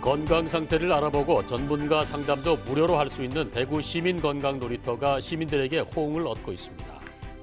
건강 상태를 알아보고 전문가 상담도 무료로 할 수 있는 대구 시민 건강 놀이터가 시민들에게 호응을 얻고 있습니다.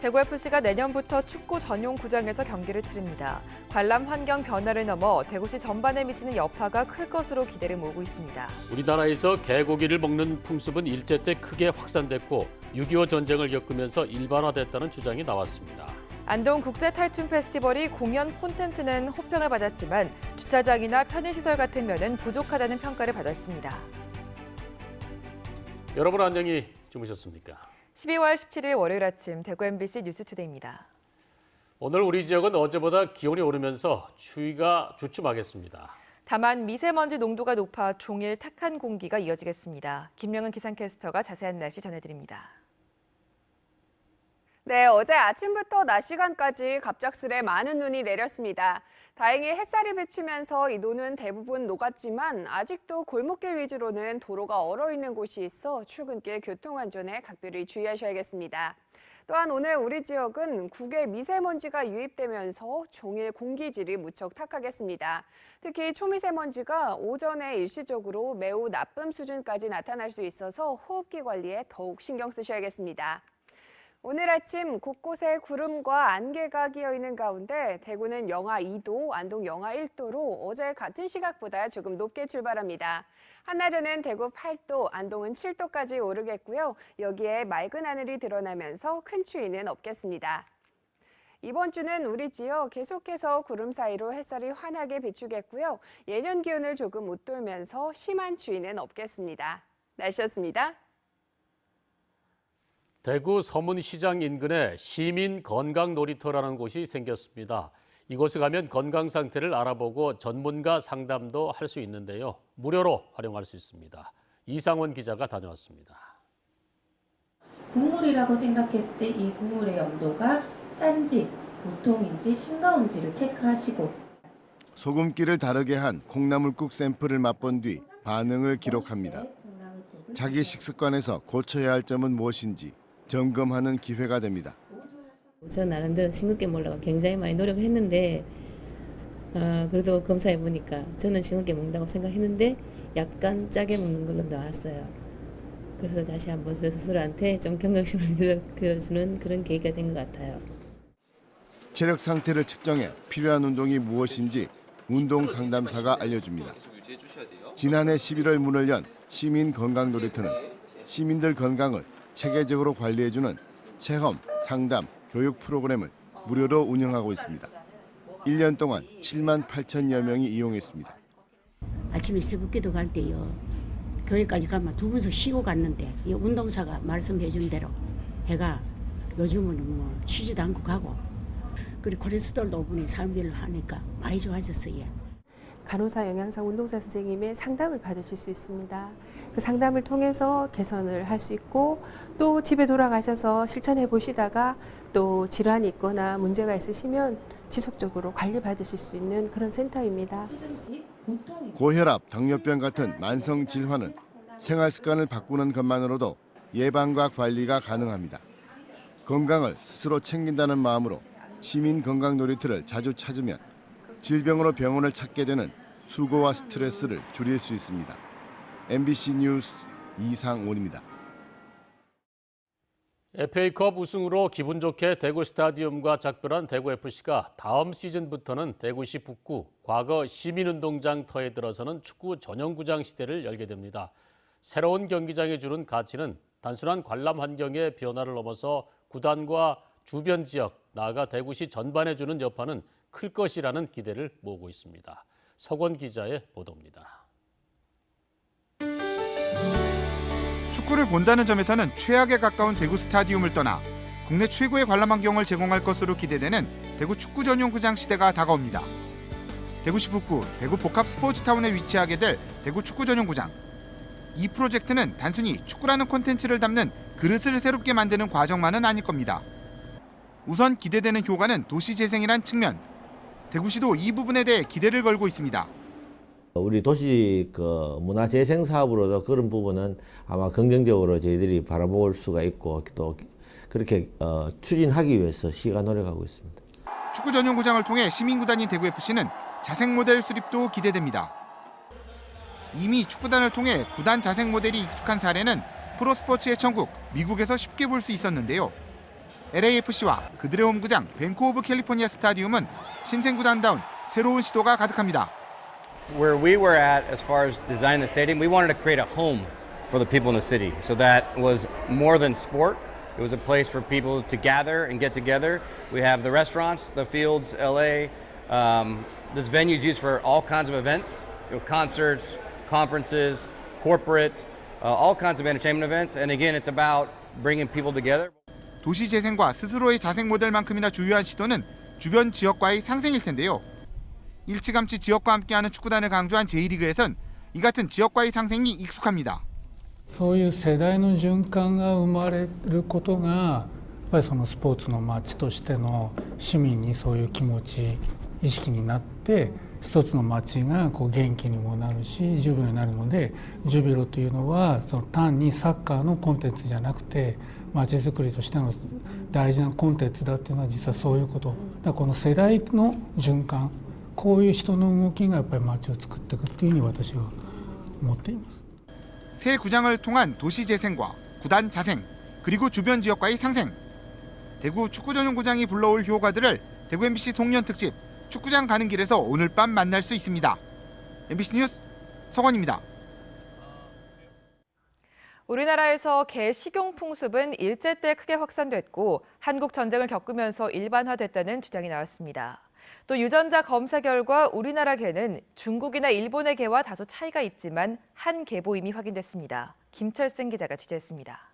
대구FC가 내년부터 축구 전용 구장에서 경기를 치릅니다. 관람 환경 변화를 넘어 대구시 전반에 미치는 여파가 클 것으로 기대를 모으고 있습니다. 우리나라에서 개고기를 먹는 풍습은 일제 때 크게 확산됐고 6.25 전쟁을 겪으면서 일반화됐다는 주장이 나왔습니다. 안동 국제탈춤 페스티벌이 공연 콘텐츠는 호평을 받았지만 주차장이나 편의시설 같은 면은 부족하다는 평가를 받았습니다. 여러분 안녕히 주무셨습니까? 12월 17일 월요일 아침 대구 MBC 뉴스투데이입니다. 오늘 우리 지역은 어제보다 기온이 오르면서 추위가 주춤하겠습니다. 다만 미세먼지 농도가 높아 종일 탁한 공기가 이어지겠습니다. 김명은 기상캐스터가 자세한 날씨 전해드립니다. 네, 어제 아침부터 낮 시간까지 갑작스레 많은 눈이 내렸습니다. 다행히 햇살이 비추면서 이 눈은 대부분 녹았지만 아직도 골목길 위주로는 도로가 얼어있는 곳이 있어 출근길 교통안전에 각별히 주의하셔야겠습니다. 또한 오늘 우리 지역은 국외 미세먼지가 유입되면서 종일 공기질이 무척 탁하겠습니다. 특히 초미세먼지가 오전에 일시적으로 매우 나쁨 수준까지 나타날 수 있어서 호흡기 관리에 더욱 신경 쓰셔야겠습니다. 오늘 아침 곳곳에 구름과 안개가 끼어 있는 가운데 대구는 영하 2도, 안동 영하 1도로 어제 같은 시각보다 조금 높게 출발합니다. 한낮에는 대구 8도, 안동은 7도까지 오르겠고요. 여기에 맑은 하늘이 드러나면서 큰 추위는 없겠습니다. 이번 주는 우리 지역 계속해서 구름 사이로 햇살이 환하게 비추겠고요. 예년 기온을 조금 웃돌면서 심한 추위는 없겠습니다. 날씨였습니다. 대구 서문시장 인근에 시민 건강 놀이터라는 곳이 생겼습니다. 이곳에 가면 건강 상태를 알아보고 전문가 상담도 할 수 있는데요. 무료로 활용할 수 있습니다. 이상원 기자가 다녀왔습니다. 국물이라고 생각했을 때 이 국물의 염도가 짠지, 보통인지 싱거운지를 체크하시고 소금기를 다르게 한 콩나물국 샘플을 맛본 뒤 반응을 기록합니다. 자기 식습관에서 고쳐야 할 점은 무엇인지 점검하는 기회가 됩니다. 저 나름대로 싱겁게 먹으려고 굉장히 많이 노력을 했는데 그래도 검사해 보니까 저는 싱겁게 먹는다고 생각했는데 약간 짜게 먹는 걸로 나왔어요. 그래서 다시 한번 저 스스로한테 좀 경각심을 길러주는 그런 계기가 된 것 같아요. 체력 상태를 측정해 필요한 운동이 무엇인지 운동 상담사가 알려줍니다. 지난해 11월 문을 연 시민 건강 놀이터는 시민들 건강을 체계적으로 관리해주는 체험, 상담, 교육 프로그램을 무료로 운영하고 있습니다. 1년 동안 7만 8천여 명이 이용했습니다. 아침에 새벽기도 갈 때요. 교회까지 가면 두 분씩 쉬고 갔는데 이 운동사가 말씀해 준 대로 해가 요즘은 뭐 쉬지도 않고 가고 그리고 콜레스테롤 높은 삶들을 하니까 많이 좋아졌어요. 간호사 영양사 운동사 선생님의 상담을 받으실 수 있습니다. 그 상담을 통해서 개선을 할 수 있고 또 집에 돌아가셔서 실천해 보시다가 또 질환이 있거나 문제가 있으시면 지속적으로 관리받으실 수 있는 그런 센터입니다. 고혈압, 당뇨병 같은 만성 질환은 생활 습관을 바꾸는 것만으로도 예방과 관리가 가능합니다. 건강을 스스로 챙긴다는 마음으로 시민 건강 놀이터를 자주 찾으면 질병으로 병원을 찾게 되는 수고와 스트레스를 줄일 수 있습니다. MBC 뉴스 이상원입니다. FA컵 우승으로 기분 좋게 대구 스타디움과 작별한 대구FC가 다음 시즌부터는 대구시 북구 과거 시민운동장 터에 들어서는 축구 전용구장 시대를 열게 됩니다. 새로운 경기장이 주는 가치는 단순한 관람 환경의 변화를 넘어서 구단과 주변 지역, 나아가 대구시 전반에 주는 여파는 클 것이라는 기대를 모으고 있습니다. 석원 기자의 보도입니다. 축구를 본다는 점에서는 최악에 가까운 대구 스타디움을 떠나 국내 최고의 관람 환경을 제공할 것으로 기대되는 대구 축구 전용구장 시대가 다가옵니다. 대구시 북구 대구 복합 스포츠타운에 위치하게 될 대구 축구 전용구장. 이 프로젝트는 단순히 축구라는 콘텐츠를 담는 그릇을 새롭게 만드는 과정만은 아닐 겁니다. 우선 기대되는 효과는 도시 재생이란 측면. 대구시도 이 부분에 대해 기대를 걸고 있습니다. 우리 도시 문화재생 사업으로도 그런 부분은 아마 긍정적으로 저희들이 바라볼 수가 있고 또 그렇게 추진하기 위해서 시가 노력하고 있습니다. 축구 전용구장을 통해 시민구단인 대구FC는 자생 모델 수립도 기대됩니다. 이미 축구단을 통해 구단 자생 모델이 익숙한 사례는 프로스포츠의 천국 미국에서 쉽게 볼 수 있었는데요. LAFC와 그들의 홈구장 뱅크 오브 캘리포니아 스타디움은 신생구단다운 새로운 시도가 가득합니다. Where we were at as far as designing the stadium, we wanted to create a home for the people in the city. So that was more than sport. It was a place for people to gather and get together. We have the restaurants, the fields, LA. This venue is used for all kinds of events, concerts, conferences, corporate, all kinds of entertainment events. And again, it's about bringing people together. 도시 재생과 스스로의 자생 모델만큼이나 중요한 시도는 주변 지역과의 상생일 텐데요. 일찌감치 지역과 함께하는 축구단을 강조한 J리그에선 이 같은 지역과의 상생이 익숙합니다. そういう世代の循環が生まれることがやっぱりそのスポーツの街としての市民にそういう気持ち意識になって一つの街がこう元気にもなるしジュビロになるのでジュビロというのはその単にサッカーのコンテンツじゃなくて街づくりとしての大事なコンテンツだっていうのは実はそういうことだからこの世代の循環こういう人の動きがやっぱり街を作っていくっていうふうに私は思っています。 새 구장을 통한 도시 재생과 구단 자생, 그리고 주변 지역과의 상생. 대구 축구 전용 구장이 불러올 효과들을 대구 MBC 송년 특집 축구장 가는 길에서 오늘 밤 만날 수 있습니다. MBC 뉴스 서건입니다. 우리나라에서 개 식용 풍습은 일제 때 크게 확산됐고 한국 전쟁을 겪으면서 일반화됐다는 주장이 나왔습니다. 또 유전자 검사 결과 우리나라 개는 중국이나 일본의 개와 다소 차이가 있지만 한 개보임이 확인됐습니다. 김철생 기자가 취재했습니다.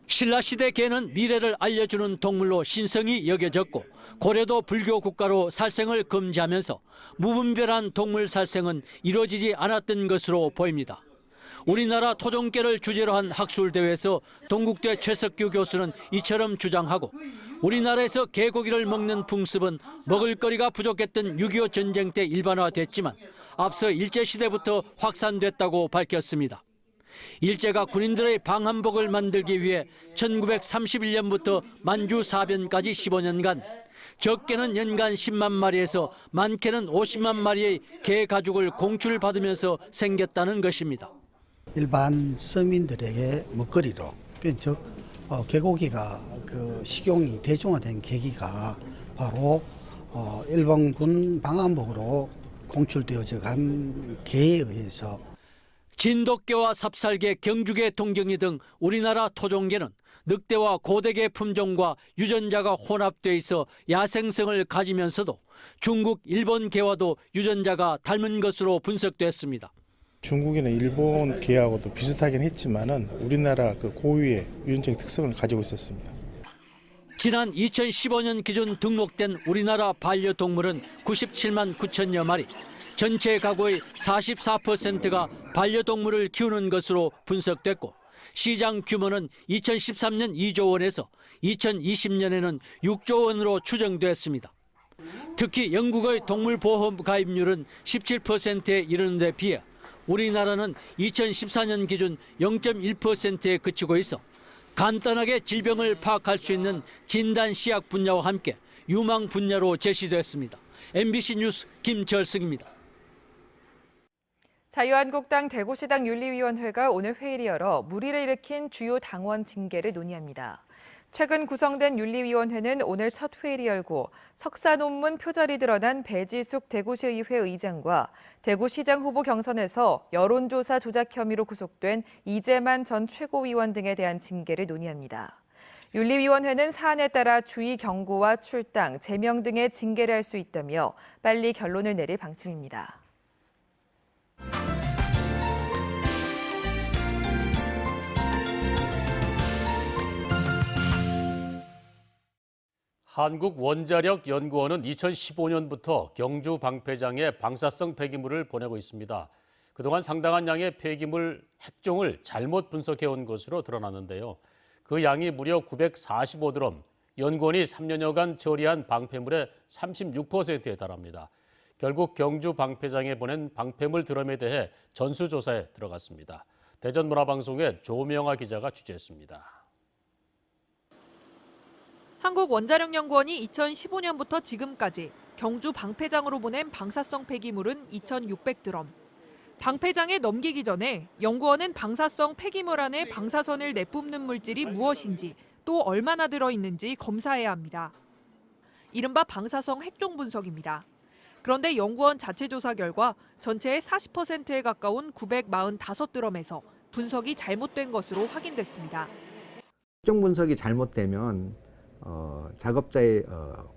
신라시대 개는 미래를 알려주는 동물로 신성이 여겨졌고 고려도 불교 국가로 살생을 금지하면서 무분별한 동물 살생은 이루어지지 않았던 것으로 보입니다. 우리나라 토종개를 주제로 한 학술대회에서 동국대 최석규 교수는 이처럼 주장하고 우리나라에서 개고기를 먹는 풍습은 먹을거리가 부족했던 6.25 전쟁 때 일반화됐지만 앞서 일제시대부터 확산됐다고 밝혔습니다. 일제가 군인들의 방한복을 만들기 위해 1931년부터 만주사변까지 15년간 적게는 연간 10만 마리에서 많게는 50만 마리의 개 가죽을 공출받으면서 생겼다는 것입니다. 일반 서민들에게 먹거리로 즉 개고기가 그 식용이 대중화된 계기가 바로 일본군 방한복으로 공출되어져 간 개에 의해서 진돗개와 삽살개, 경주개, 동경이 등 우리나라 토종개는 늑대와 고대개 품종과 유전자가 혼합돼 있어 야생성을 가지면서도 중국, 일본 개와도 유전자가 닮은 것으로 분석됐습니다. 중국이나 일본 개하고도 비슷하긴 했지만은 우리나라 그 고유의 유전적 특성을 가지고 있었습니다. 지난 2015년 기준 등록된 우리나라 반려동물은 97만 9천여 마리. 전체 가구의 44%가 반려동물을 키우는 것으로 분석됐고 시장 규모는 2013년 2조 원에서 2020년에는 6조 원으로 추정됐습니다. 특히 영국의 동물보험 가입률은 17%에 이르는 데 비해 우리나라는 2014년 기준 0.1%에 그치고 있어 간단하게 질병을 파악할 수 있는 진단시약 분야와 함께 유망 분야로 제시됐습니다. MBC 뉴스 김철승입니다. 자유한국당 대구시당 윤리위원회가 오늘 회의를 열어 물의를 일으킨 주요 당원 징계를 논의합니다. 최근 구성된 윤리위원회는 오늘 첫 회의를 열고 석사 논문 표절이 드러난 배지숙 대구시의회 의장과 대구시장 후보 경선에서 여론조사 조작 혐의로 구속된 이재만 전 최고위원 등에 대한 징계를 논의합니다. 윤리위원회는 사안에 따라 주의 경고와 출당, 제명 등의 징계를 할 수 있다며 빨리 결론을 내릴 방침입니다. 한국원자력연구원은 2015년부터 경주 방패장에 방사성 폐기물을 보내고 있습니다. 그동안 상당한 양의 폐기물 핵종을 잘못 분석해온 것으로 드러났는데요. 그 양이 무려 945드럼, 연구원이 3년여간 처리한 방패물의 36%에 달합니다. 결국 경주 방패장에 보낸 방패물 드럼에 대해 전수조사에 들어갔습니다. 대전문화방송의 조명아 기자가 취재했습니다. 한국원자력연구원이 2015년부터 지금까지 경주 방패장으로 보낸 방사성 폐기물은 2,600드럼. 방패장에 넘기기 전에 연구원은 방사성 폐기물 안에 방사선을 내뿜는 물질이 무엇인지 또 얼마나 들어있는지 검사해야 합니다. 이른바 방사성 핵종 분석입니다. 그런데 연구원 자체 조사 결과 전체의 40%에 가까운 945드럼에서 분석이 잘못된 것으로 확인됐습니다. 핵종 분석이 잘못되면 작업자의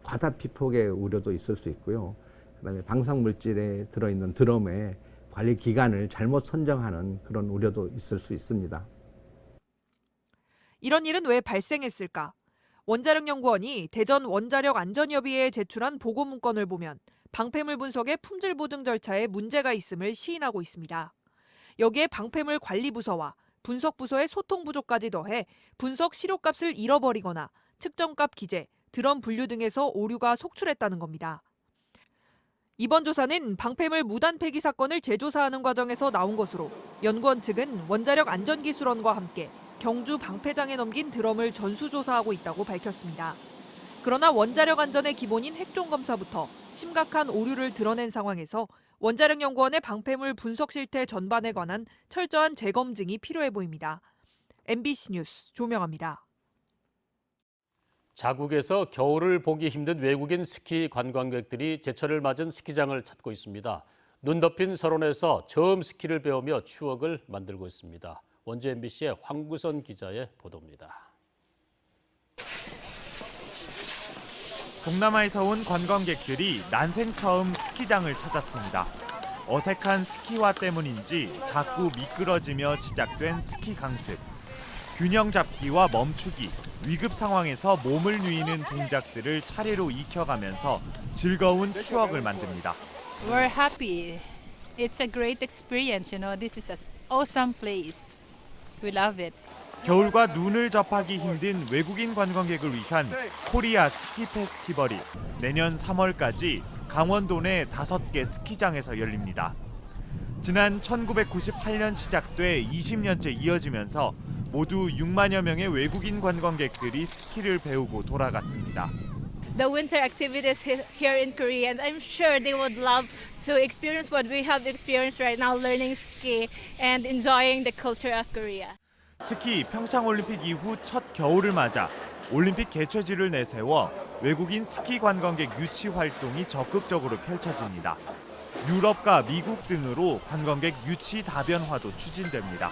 과다 피폭의 우려도 있을 수 있고요. 그다음에 방사능 물질에 들어있는 드럼의 관리 기간을 잘못 선정하는 그런 우려도 있을 수 있습니다. 이런 일은 왜 발생했을까? 원자력연구원이 대전 원자력안전협의회에 제출한 보고 문건을 보면 방패물 분석의 품질 보증 절차에 문제가 있음을 시인하고 있습니다. 여기에 방패물 관리부서와 분석부서의 소통 부족까지 더해 분석 시료값을 잃어버리거나 측정값 기재, 드럼 분류 등에서 오류가 속출했다는 겁니다. 이번 조사는 방패물 무단 폐기 사건을 재조사하는 과정에서 나온 것으로 연구원 측은 원자력안전기술원과 함께 경주 방패장에 넘긴 드럼을 전수조사하고 있다고 밝혔습니다. 그러나 원자력 안전의 기본인 핵종 검사부터 심각한 오류를 드러낸 상황에서 원자력연구원의 방패물 분석 실태 전반에 관한 철저한 재검증이 필요해 보입니다. MBC 뉴스 조명아입니다. 자국에서 겨울을 보기 힘든 외국인 스키 관광객들이 제철을 맞은 스키장을 찾고 있습니다. 눈 덮인 설원에서 처음 스키를 배우며 추억을 만들고 있습니다. 원주 MBC의 황구선 기자의 보도입니다. 동남아에서 온 관광객들이 난생 처음 스키장을 찾았습니다. 어색한 스키화 때문인지 자꾸 미끄러지며 시작된 스키 강습. 균형 잡기와 멈추기, 위급 상황에서 몸을 누이는 동작들을 차례로 익혀가면서 즐거운 추억을 만듭니다. We're happy. It's a great experience, This is an awesome place. We love it. 겨울과 눈을 접하기 힘든 외국인 관광객을 위한 코리아 스키 페스티벌이 내년 3월까지 강원도 내 5개 스키장에서 열립니다. 지난 1998년 시작돼 20년째 이어지면서 모두 6만여 명의 외국인 관광객들이 스키를 배우고 돌아갔습니다. The winter activities here in Korea, and I'm sure they would love to experience what we have experienced right now, learning ski and enjoying the culture of Korea. 특히 평창올림픽 이후 첫 겨울을 맞아 올림픽 개최지를 내세워 외국인 스키 관광객 유치 활동이 적극적으로 펼쳐집니다. 유럽과 미국 등으로 관광객 유치 다변화도 추진됩니다.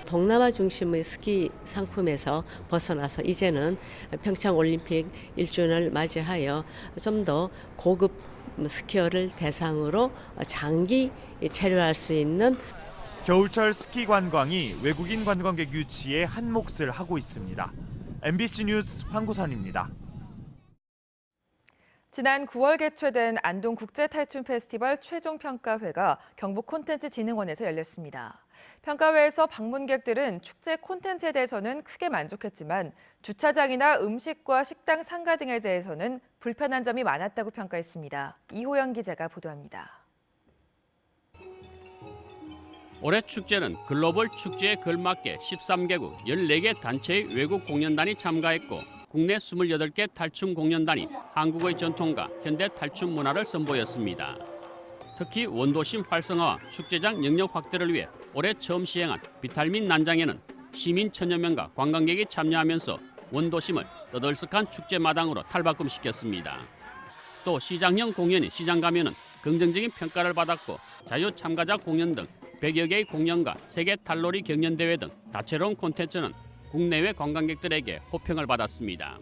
동남아 중심의 스키 상품에서 벗어나서 이제는 평창올림픽 1주년을 맞이하여 좀 더 고급 스키어를 대상으로 장기 체류할 수 있는 겨울철 스키 관광이 외국인 관광객 유치에 한 몫을 하고 있습니다. MBC 뉴스 황구선입니다. 지난 9월 개최된 안동 국제탈춤 페스티벌 최종 평가회가 경북 콘텐츠진흥원에서 열렸습니다. 평가회에서 방문객들은 축제 콘텐츠에 대해서는 크게 만족했지만 주차장이나 음식과 식당 상가 등에 대해서는 불편한 점이 많았다고 평가했습니다. 이호영 기자가 보도합니다. 올해 축제는 글로벌 축제에 걸맞게 13개국 14개 단체의 외국 공연단이 참가했고 국내 28개 탈춤 공연단이 한국의 전통과 현대 탈춤 문화를 선보였습니다. 특히 원도심 활성화와 축제장 영역 확대를 위해 올해 처음 시행한 비탈민 난장에는 시민 1000여 명과 관광객이 참여하면서 원도심을 떠들썩한 축제마당으로 탈바꿈시켰습니다. 또 시장형 공연이 시장 가면은 긍정적인 평가를 받았고 자유 참가자 공연 등 100여 개의 공연과 세계 탈놀이 경연대회 등 다채로운 콘텐츠는 국내외 관광객들에게 호평을 받았습니다.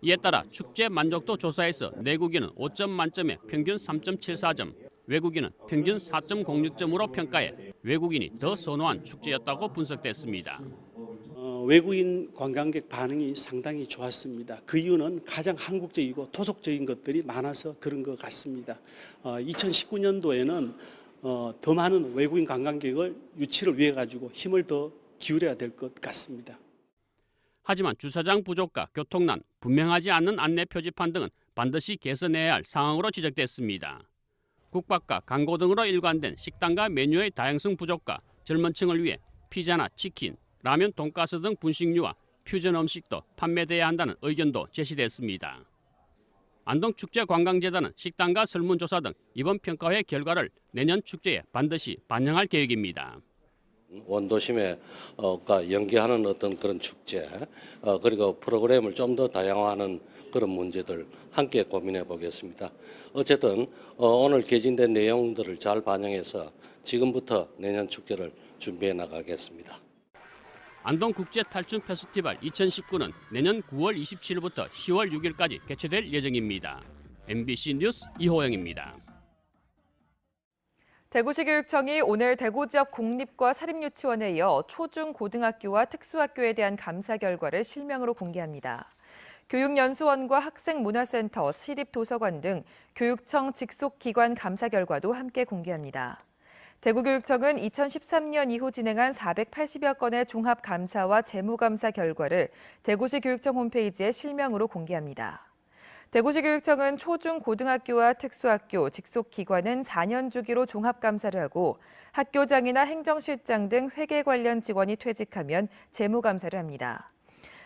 이에 따라 축제 만족도 조사에서 내국인은 5점 만점에 평균 3.74점, 외국인은 평균 4.06점으로 평가해 외국인이 더 선호한 축제였다고 분석됐습니다. 외국인 관광객 반응이 상당히 좋았습니다. 그 이유는 가장 한국적이고 토속적인 것들이 많아서 그런 것 같습니다. 2019년도에는 더 많은 외국인 관광객을 유치를 위해 가지고 힘을 더 기울여야 될 것 같습니다. 하지만 주차장 부족과 교통난, 분명하지 않는 안내 표지판 등은 반드시 개선해야 할 상황으로 지적됐습니다. 국밥과 광고 등으로 일관된 식당과 메뉴의 다양성 부족과 젊은 층을 위해 피자나 치킨, 라면, 돈가스 등 분식류와 퓨전 음식도 판매돼야 한다는 의견도 제시됐습니다. 안동축제관광재단은 식당과 설문조사 등 이번 평가회 결과를 내년 축제에 반드시 반영할 계획입니다. 원도심에 연계하는 어떤 그런 축제 그리고 프로그램을 좀 더 다양화하는 그런 문제들 함께 고민해 보겠습니다. 어쨌든 오늘 개진된 내용들을 잘 반영해서 지금부터 내년 축제를 준비해 나가겠습니다. 안동국제탈춤 페스티벌 2019는 내년 9월 27일부터 10월 6일까지 개최될 예정입니다. MBC 뉴스 이호영입니다. 대구시 교육청이 오늘 대구 지역 공립과 사립유치원에 이어 초중 고등학교와 특수학교에 대한 감사 결과를 실명으로 공개합니다. 교육연수원과 학생문화센터, 시립도서관 등 교육청 직속 기관 감사 결과도 함께 공개합니다. 대구교육청은 2013년 이후 진행한 480여 건의 종합감사와 재무감사 결과를 대구시 교육청 홈페이지에 실명으로 공개합니다. 대구시 교육청은 초중 고등학교와 특수학교, 직속기관은 4년 주기로 종합감사를 하고 학교장이나 행정실장 등 회계 관련 직원이 퇴직하면 재무감사를 합니다.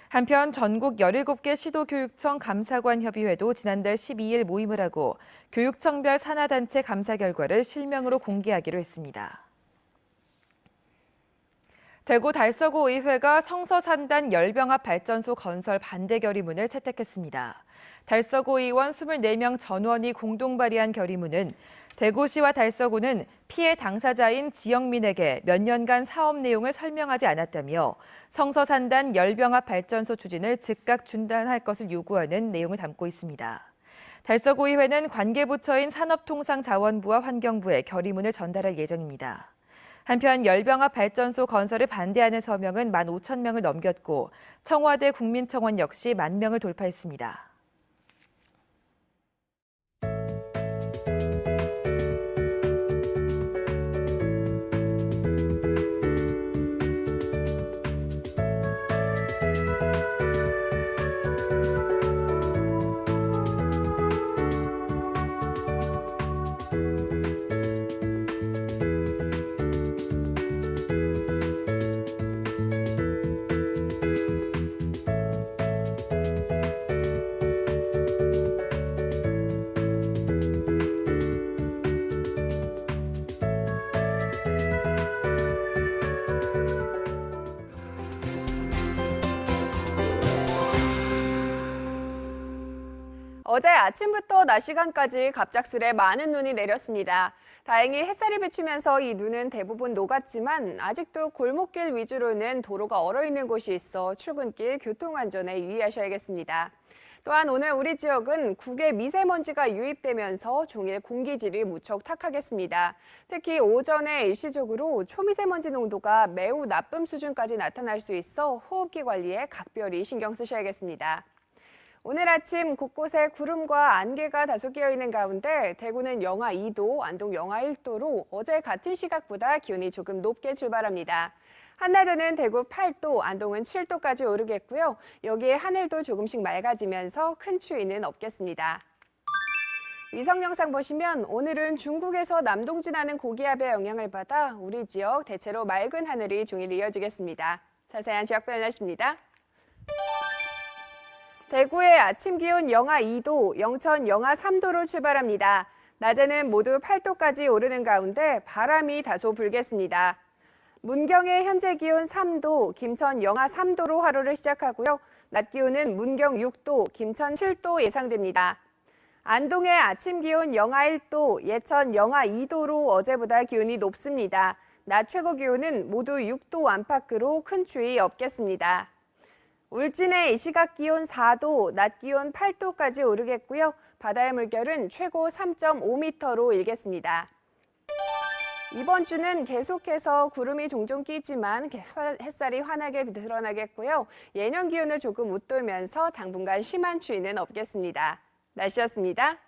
한편 전국 17개 시도교육청 감사관협의회도 지난달 12일 모임을 하고 교육청별 산하단체 감사 결과를 실명으로 공개하기로 했습니다. 대구 달서구 의회가 성서산단 열병합 발전소 건설 반대 결의문을 채택했습니다. 달서구 의원 24명 전원이 공동 발의한 결의문은 대구시와 달서구는 피해 당사자인 지역민에게 몇 년간 사업 내용을 설명하지 않았다며 성서산단 열병합 발전소 추진을 즉각 중단할 것을 요구하는 내용을 담고 있습니다. 달서구 의회는 관계부처인 산업통상자원부와 환경부에 결의문을 전달할 예정입니다. 한편 열병합 발전소 건설을 반대하는 서명은 15,000명을 넘겼고 청와대 국민청원 역시 10,000명을 돌파했습니다. 어제 아침부터 낮 시간까지 갑작스레 많은 눈이 내렸습니다. 다행히 햇살이 비추면서 이 눈은 대부분 녹았지만 아직도 골목길 위주로는 도로가 얼어있는 곳이 있어 출근길 교통안전에 유의하셔야겠습니다. 또한 오늘 우리 지역은 국외 미세먼지가 유입되면서 종일 공기질이 무척 탁하겠습니다. 특히 오전에 일시적으로 초미세먼지 농도가 매우 나쁨 수준까지 나타날 수 있어 호흡기 관리에 각별히 신경 쓰셔야겠습니다. 오늘 아침 곳곳에 구름과 안개가 다소 끼어있는 가운데 대구는 영하 2도, 안동 영하 1도로 어제 같은 시각보다 기온이 조금 높게 출발합니다. 한낮에는 대구 8도, 안동은 7도까지 오르겠고요. 여기에 하늘도 조금씩 맑아지면서 큰 추위는 없겠습니다. 위성 영상 보시면 오늘은 중국에서 남동진하는 고기압의 영향을 받아 우리 지역 대체로 맑은 하늘이 종일 이어지겠습니다. 자세한 지역별 날씨입니다. 대구의 아침 기온 영하 2도, 영천 영하 3도로 출발합니다. 낮에는 모두 8도까지 오르는 가운데 바람이 다소 불겠습니다. 문경의 현재 기온 3도, 김천 영하 3도로 하루를 시작하고요. 낮 기온은 문경 6도, 김천 7도 예상됩니다. 안동의 아침 기온 영하 1도, 예천 영하 2도로 어제보다 기온이 높습니다. 낮 최고 기온은 모두 6도 안팎으로 큰 추위 없겠습니다. 울진의 이 시각 기온 4도, 낮 기온 8도까지 오르겠고요. 바다의 물결은 최고 3.5m로 일겠습니다. 이번 주는 계속해서 구름이 종종 끼지만 햇살이 환하게 드러나겠고요. 예년 기온을 조금 웃돌면서 당분간 심한 추위는 없겠습니다. 날씨였습니다.